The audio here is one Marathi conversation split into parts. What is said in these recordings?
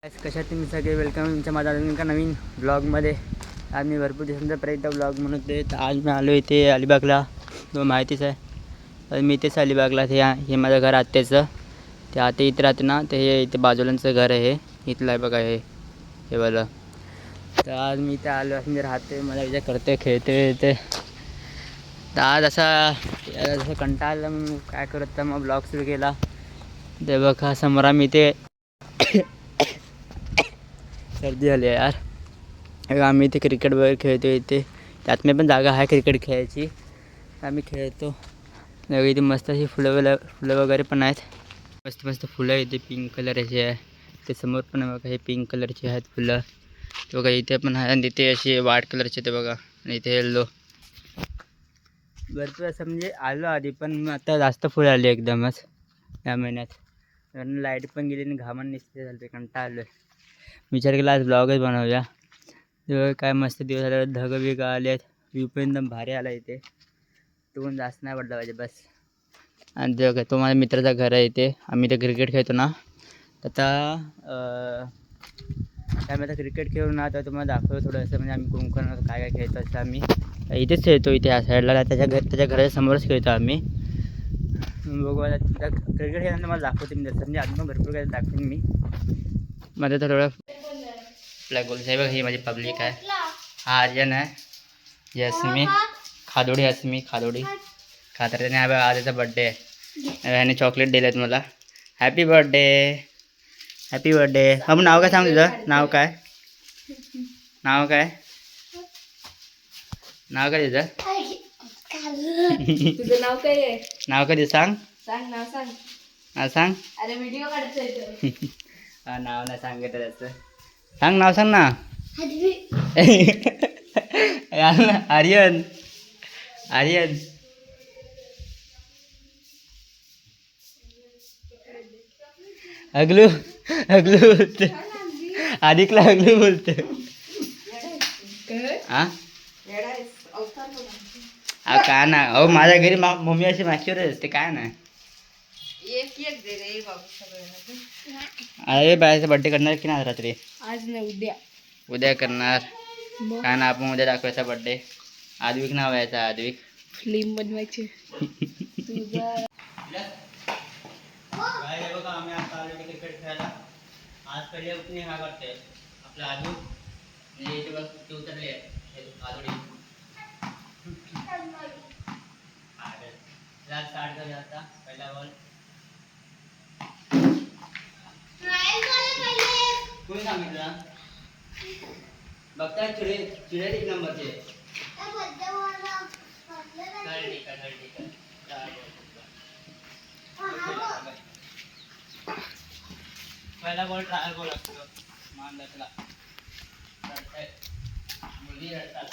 कशा तुम्ही सगळे वेलकम तुमच्या माझा का नवीन ब्लॉगमध्ये. आज मी भरपूर दिवसांचा प्रयत्न ब्लॉग म्हणून ते आज मी आलो इथे अलिबागला. तो माहितीच आहे. तर मी इथेच अलिबागला हे माझं घर आत्याचं. ते आते इथे राहते ना, ते हे इथे बाजूलांचं घर आहे. इथलं आहे बघा हे बघा. तर आज मी इथे आलो म्हणजे राहते, मला विचार करते खेळते ते. तर आज असं कंटाळलं मग काय करत तर मग ब्लॉग सुरू केला. ते बघा समोर आम्ही इथे सर्दी झाली आहे यार. आम्ही इथे क्रिकेट वगैरे खेळतो इथे. त्यात मी पण जागा आहे क्रिकेट खेळायची. आम्ही खेळतो. इथे मस्त अशी फुलं वगैरे पण आहेत. मस्त मस्त फुलं इथे पिंक कलरचे आहे. ते समोर पण बघा हे पिंक कलरचे आहेत फुलं. ते बघा इथे पण आहे आणि तिथे असे व्हाईट कलरचे ते बघा. आणि इथे येल्लो भरपूर असं म्हणजे आलो आधी, पण आता जास्त फुलं आली एकदमच या महिन्यात. कारण लाईट पण गेली आणि घामान निसते झालं, कंटाळा आलो आहे. विचार केला आज ब्लॉगच बनवूया. तेव्हा काय मस्त दिवस आले, ढग बिग आले आहेत. व्ह्यू पण एकदम भारी आला इथे. तो पण जास्त नाही पडला पाहिजे बस. आणि ते तो माझ्या मित्राचा घर आहे इथे. आम्ही ते क्रिकेट खेळतो ना. आता आम्ही आता क्रिकेट खेळून ना, तर तुम्हाला दाखवतो थोडंसं म्हणजे आम्ही कोण काय खेळतो असं. आम्ही इथेच खेळतो इथे ह्या साईडला. त्याच्या घराच्या समोरच खेळतो आम्ही. बघू आता क्रिकेट खेळल्यानंतर मला दाखवते मी तसं, म्हणजे अजून पण भरपूर काही दाखवेन मी. माझं तर थोडं आपल्या गोलसाहेब बघा, ही माझी पब्लिक आहे. हा आर्यन आहे, यस्मी खादोडी, यस्मी खादोडी खातर. त्याने आज याचा बड्डे आहे. ह्याने चॉकलेट दिलं आहेत मला. Happy birthday, happy birthday. हा मग नाव काय सांग तुझं? नाव काय? नाव काय? नाव काय तुझं? तुझं नाव काय आहे? नाव काय तुझं सांग? सांग नाव सांग. नाव सांग. अरे व्हिडिओ काढतोय. हा नाव नाही सांगितलं त्याचं. सांग नाव सांग ना. आर्यन, आर्यन. अगलू, अगलू बोलते. आदिकला अगलू बोलते. हा काय ना. अहो माझ्या घरी मम्मी अशी मागच्यावरच असते, काय ना. अरे बाळाचा बड्डे करणार की नाही रात्री? आज नाही, उद्या. उद्या करणार. काय ना, आपण उद्या दाखवायचा बड्डे. आद्विक नाव यायचा, आद्विक. फिल्म बनवायची. काय बघा, आम्ही आता आलो क्रिकेट खेळायला. आज पहिले ओपनिंग हा करते आपला आदू. म्हणजे इथे बघ ते उतरले आदोडी. स्टार्ट करूया आता. पहिला बॉल कोणी सांगितलं? बघताय चिडे एक नंबरचे. पहिला बॉल ट्रायल बॉल असतो मानला. मुली रडतात.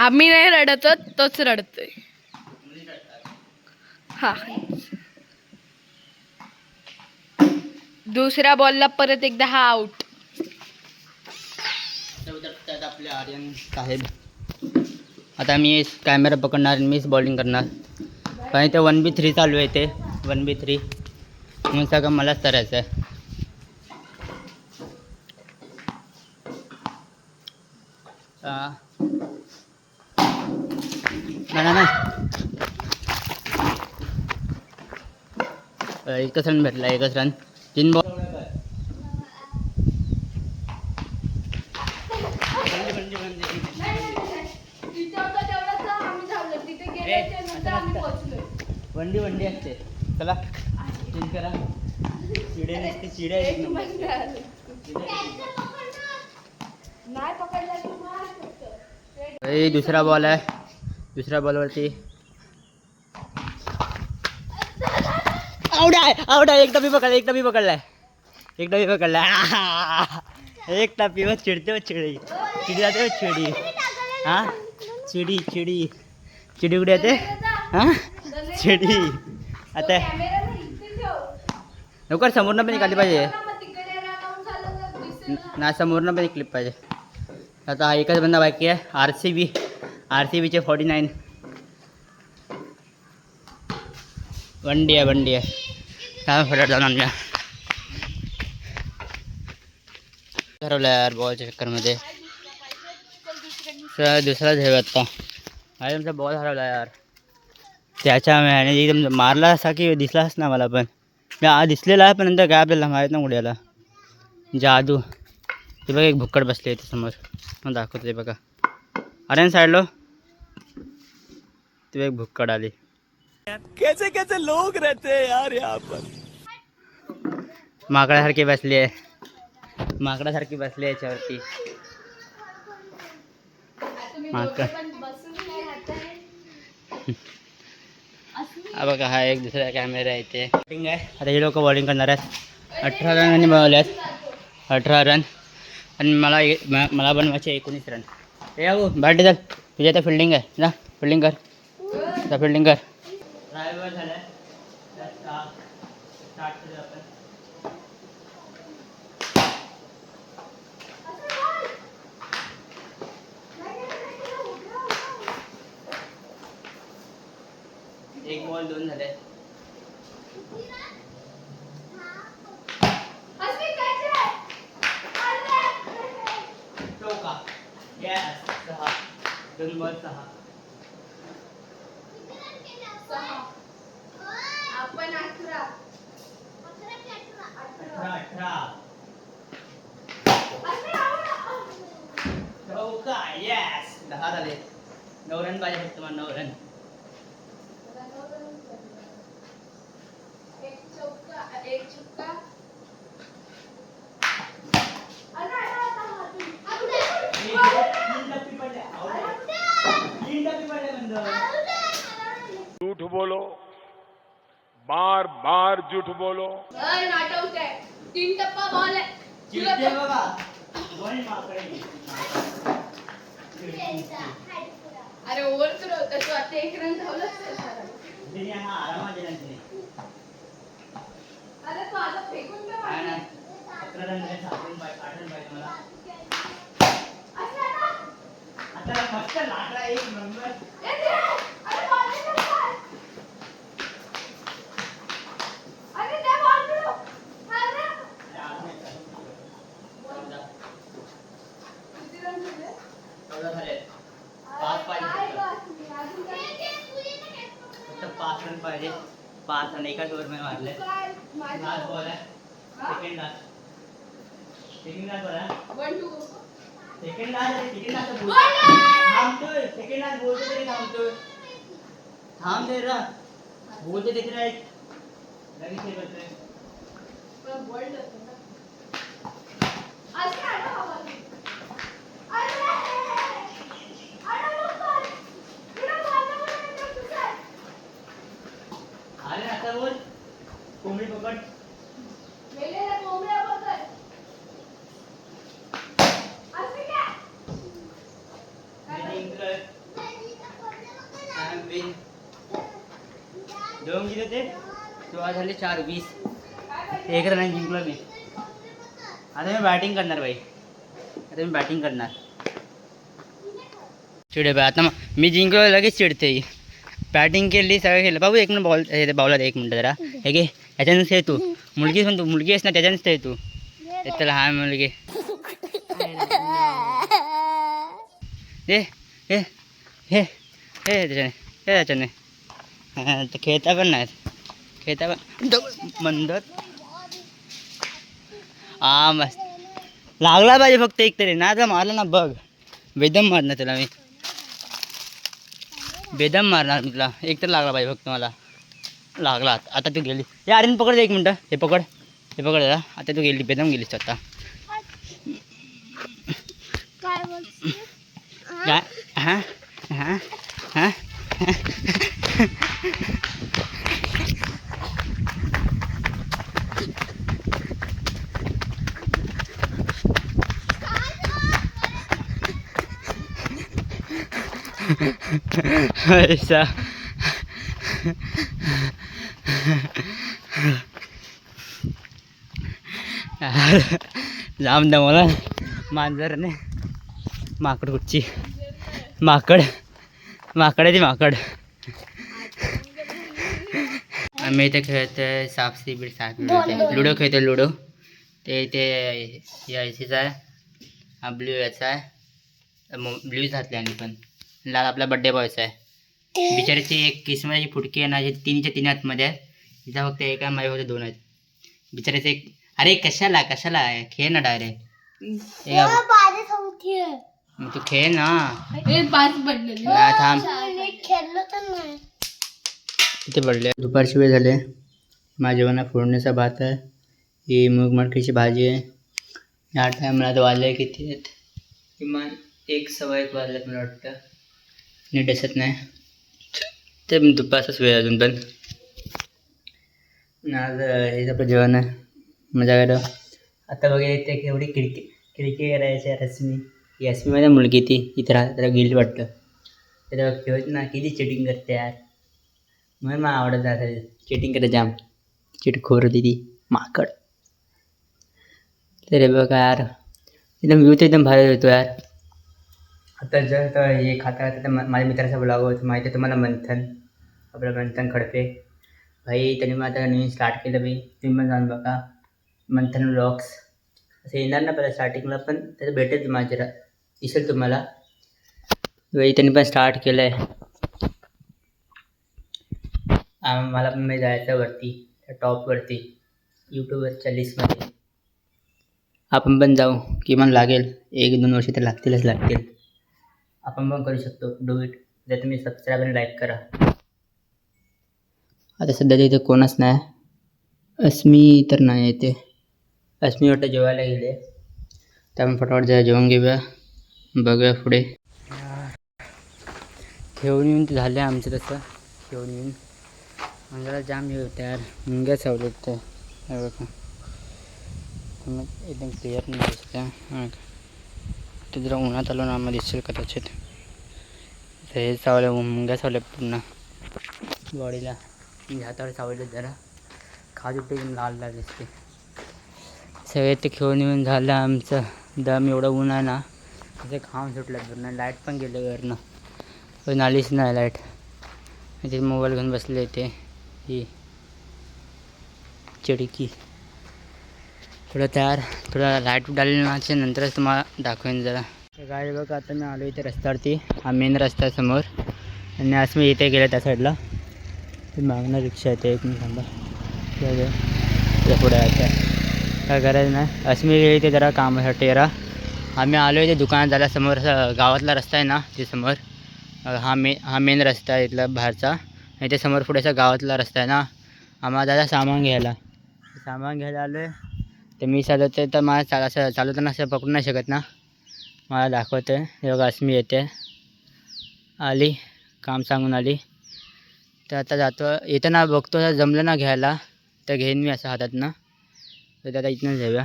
आम्ही नाही रडत, तोच रडतोय. मुली रडतात. हा. दुसऱ्या बॉलला परत एकदा हा आउट. त्यात आपले आर्यन साहेब. आता मी कॅमेरा पकडणार, मीच बॉलिंग करणार. कारण ते 1v3 चालू आहे. ते 1v3 म्हणून सगळं मलाच करायचं आहे. नाही एकच रन भेटला, एकच रन. 3 बॉल. वंडी असते. चला चेंज करा. चिडे नसते, चिडे दुसरा बॉल आहे. दुसऱ्या बॉलवरती आउट आहे. एक टप्पी पकडलाय. एक टप्पीवर चिडते चिडी जाते चिडी. हा चिडी कुठे येते? हा चिडी. आता लवकर समोरनं पण काढली पाहिजे ना, समोरनं पण क्लिप पाहिजे. आता हा एकच बंदा बाकी आहे. आर.सी.बीचे 49. वंडी आहे. काय फटाफट जाऊन आमच्या ठरवलं यार बॉलच्या चक्करमध्ये. दुसरा झेल आता अरे तुमचा बॉल हरवला यार. त्याच्या आणि एकदम मारला असा की दिसलाच ना मला पण. मी दिसलेला आहे पण नंतर काय आपल्याला माहीत ना कुठे याला. जादू. ते बघा एक भुक्कड बसले इथे समोर. मग दाखवतो ते बघा. अरे साईडलो ते एक भुक्कड आली. कैसे कैसे लोग रहते हैं यार यहाँ पर. माकडासारखी बसली आहे. माकडासारखी बसली आहे याच्यावरती. हा बघा हा एक दुसरा कॅमेरा आहे इथे. बॉलिंग आहे आता हे लोक बॉलिंग करणार आहेत. 18 रनांनी बनवले आहेत. 18 रन आणि मला बनवायचे 19 रन. हे अहो बॅट चल तुझ्या आता फिल्डिंग आहे ना. फिल्डिंग कर आता फिल्डिंग कर. ड्रायव्हर झालं स्टार्ट करू आपण. एक बॉल 2 झाले. चौका. यस 6. 2 बॉल 6. आपण 18. 18. चौका. यस 10 झाले. 9 रन पाहिजे फक्त मला. 9 रन. एक चौका एक चुक्का. झूठ बोलो, बार बार झूठ बोलो. नॉट आउट आहे. 3 टप्पा बॉल आहे. चिडते बघा. बॉल माकडे. अरे ओव्हर थ्रो होता तू. आता 1 रन धावलाच तिने हा आरामात दिला तिने. अरे तू आता फेकून काय काय नाही 11 रन झाले. 7 रन पाहिजे 8 रन पाहिजे मला. आता मस्त लागला एक नंबर. पाहिजे 5 रन एकाच ओव्हर मध्ये मारले. लास्ट बॉल आहे. Second last. Second last ball आहे. 1-2. सेकंड लास्ट थांबतोय. सेकंड लास्ट बोलतो तरी थांबतोय. थांब दे रा. बोलते तिथे नाही लगेच हे करतोय. पण वर्ल्ड होतं ना. अरे आता बोल. कोंबडी पकड. मेलेला कोंबड्या पकड. असं काय? दोन किती ते 16 झाले 4 20. 1 रन जिंकलो मी. आता मी बॅटिंग करणार बाई. आता मी बॅटिंग करणार. चिडे बाई आता मी जिंकलो लगेच चिडते. बॅटिंग केली सगळं केलं. बाबू 1 मिनिट बॉल बॉलर 1 मिनिट जरा. हे घे याच्यानंच हे तू मुलगीच पण तू मुलगी आहेस ना त्याच्यानंच ते तू. त्याला हा मुलगी हे हे हे हे त्याच्याने ते खेळता पण नाहीत. खेळता पण मंदत. हा मस्त लागला पाहिजे फक्त एक तरी. ना तर मारला ना बघ. बेदम मारणार त्याला मी. बेदम मारणार मी तुला. एक तर लागला पाहिजे फक्त मला. लागला आता तू गेली. हे आर्यन पकड 1 मिनटं. हे पकड जरा. आता तू गेली बेदम गेलीस आता. काय हां हां हां ऐसा जाम दमवला मांजरने. माकड कुठची माकड आहे ती माकड. आम्ही इथे खेळतोय सापसी बीड. लुडो खेळतोय. लुडो ते इथे या एसीचा आहे. हा ब्ल्यू याचा आहे, ब्ल्यूच घातले आणि पण लाल आपला बड्डे बॉयचा आहे. बिचारीची एक किस्मताची फुटकी आहे ना, जी तिन्हीच्या तीन आतमध्ये आहे. तिचा फक्त एक आहे, माझ्या फक्त दोन आहेत. बिचारीचे एक, अरे कशाला कशाला आहे, खेळ ना डायरेक्ट. मग तू खेळ ना. नाही थांब, किती पडले. दुपारची वेळ झाले. माझ्या जेवणात फोडणीचा भात आहे, ही मूग मटकीची भाजी आहे. या टायमाला तर वाजले किती आहेत, किमान 1:15 वाजल्यात मला वाटतं, नीट दिसत नाही. ते दुपारचाच वेळ अजून पण. आज हेच आपलं जेवण आहे. मजा करा. आता वगैरे ते एवढी खिडकी करायची रश्मी माझ्या मुलगी ती इथे राहते, त्याला गिल्ट वाटतं. त्याला खेळत ना किती चिटिंग करते यार. म्हणून मला आवडत नाही, चिटिंग करते जाम. चिटखोर होती ती माकड. तरी बघा यार, एकदम व्ह्यू तर एकदम भारी होतो यार. आता जर हे खाता तर माझ्या मित्राचा ब्लॉग होतं माहिती आहे तुम्हाला, मंथन, आपलं मंथन खडपे भाई. त्यांनी मग आता नवीन स्टार्ट केलं भाई, तुम्ही पण जाऊन बघा मंथन ब्लॉग्स. असं येणार ना पहिला स्टार्टिंगला, पण त्याचं भेटेल माझ्या दिसेल तुम्हाला भाई. त्यांनी पण स्टार्ट केलं आहे. मला पण मी जायचं वरती, त्या टॉपवरती, यूट्यूबवरच्या लिस्टमध्ये. आपण पण जाऊ, किमान लागेल 1-2 वर्ष तर लागतील. आपण पण करू शकतो, डू इट. जर तुम्ही सबस्क्राईब आणि लाईक करा. आता सध्या तिथे कोणच नाही, अस्मी तर नाही येते. अस्मी वाटतं जेवायला गेले, त्यामुळे फटाफट जेवण घेऊया, बघूया पुढे. खेळून येऊन झालं आमचं तसं. खेळून येऊन अंगाला जाम हे होतं यार, मुंग्या चावलेत ते बघा. एकदम क्लिअर नाही दिसतं. ते जरा उन्हात आलो ना, आम्हाला दिसेल कदाचित. हे चावलं, मुंग्या चावल्या पूर्ण बॉडीला, हातावर चावले जरा. खाज उठते, एकदम लाल लाल दिसते. सगळे ते खेळून येऊन झालं आमचं. दम एवढं ऊन आहे ना, तिथे खाऊन सुटलं पूर्ण. लाईट पण गेले वरनं, पण आलीच नाही लाईट. तिथे मोबाईल घेऊन बसले ते, ही चिडकी. थोडं लाईट डाली ना, नंतरच तुम्हाला दाखवेन जरा. तर काय बघा, आता मी आलो इथे रस्त्यावरती, हा मेन रस्ता आहे समोर. आणि आज मी इथे गेलं त्या साईडला, ते मागणं रिक्षा येते. एक मिनिट थांबा, पुढे यायचं काय गरज नाही. अस्मी गेली ते जरा कामासाठी जरा. आम्ही आलो इथे दुकानात झाला, समोर गावातला रस्ता आहे ना, ते समोर हा मेन रस्ता आहे इथला बाहेरचा. आणि ते समोर पुढे असा गावातला रस्ता आहे ना, आम्हाला दादा सामान घ्यायला आलो आहे. तर मी चालवते तर मला असं चालवताना असं पकडू नाही शकत ना, मला दाखवते. हे बघा अस्मी येते, आली, काम सांगून आली. तर आता जातो, येताना बघतो जमलं ना घ्यायला तर घेईन मी असं हातात ना. तर आता इथनं जाऊया.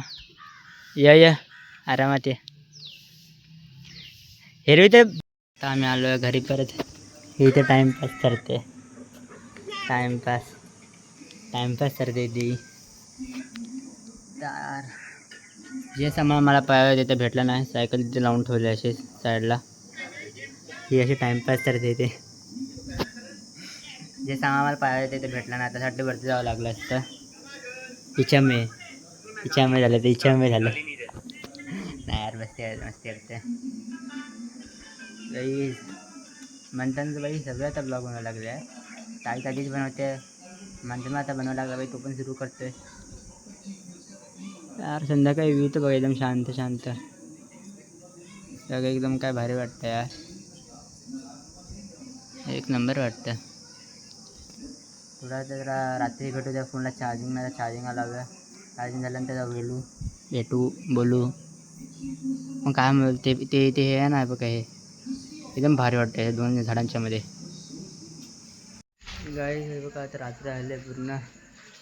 या आरामात ये. हेरवी तर आता आम्ही आलो आहे घरी परत. इथे टाईमपास करते ती. तर जे सामान मला पाहिजे तिथे भेटलं नाही, सायकल तिथे लावून ठेवली अशी साईडला. ही अशी टाईमपास करते ते. जे सामान मला पाहिजे तिथे भेटलं नाही, त्यासाठी वरती जावं लागलं असतं. इच्छामे झालं. नाही यार, मस्ती करते बाई. म्हणताना बाई सगळं आता ब्लॉग बनवायला लागले आहे. ताई आधीच बनवते, म्हणते मग आता बनवायला लागला बाई, तो पण सुरू करतोय यार. संध्याकाळी व्ह्यू तर बघा एकदम शांत सगळं, एकदम काय भारी वाटतं यार, एक नंबर वाटतं. थोडा जरा रात्री भेटू त्या फोनला चार्जिंगला लावूया. चार्जिंग झाल्यानंतर जाऊ भेटू बोलू. मग काय म्हणते ते हे आहे ना बघा, हे एकदम भारी वाटतं हे 2 झाडांच्या मध्ये. गाईस हे बघा, आता रात्री आले पूर्ण.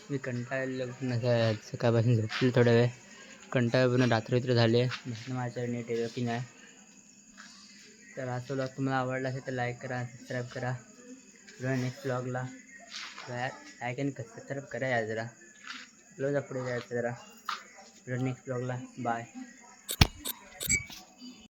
मी कंटाळलं पूर्ण, सकाळपासून झोपले थोडा वेळ. कंटाळा पूर्ण रात्री झाले. माझ्या नेट येतं की नाही. तर हा व्लॉग तुम्हाला आवडला असेल तर लाईक करा, सबस्क्राईब करा. नेक्स्ट व्लॉगला लाईक आणि सबस्क्राईब करा यार जरा. पुढे जायचं जरा. नेक्स्ट व्लॉगला बाय.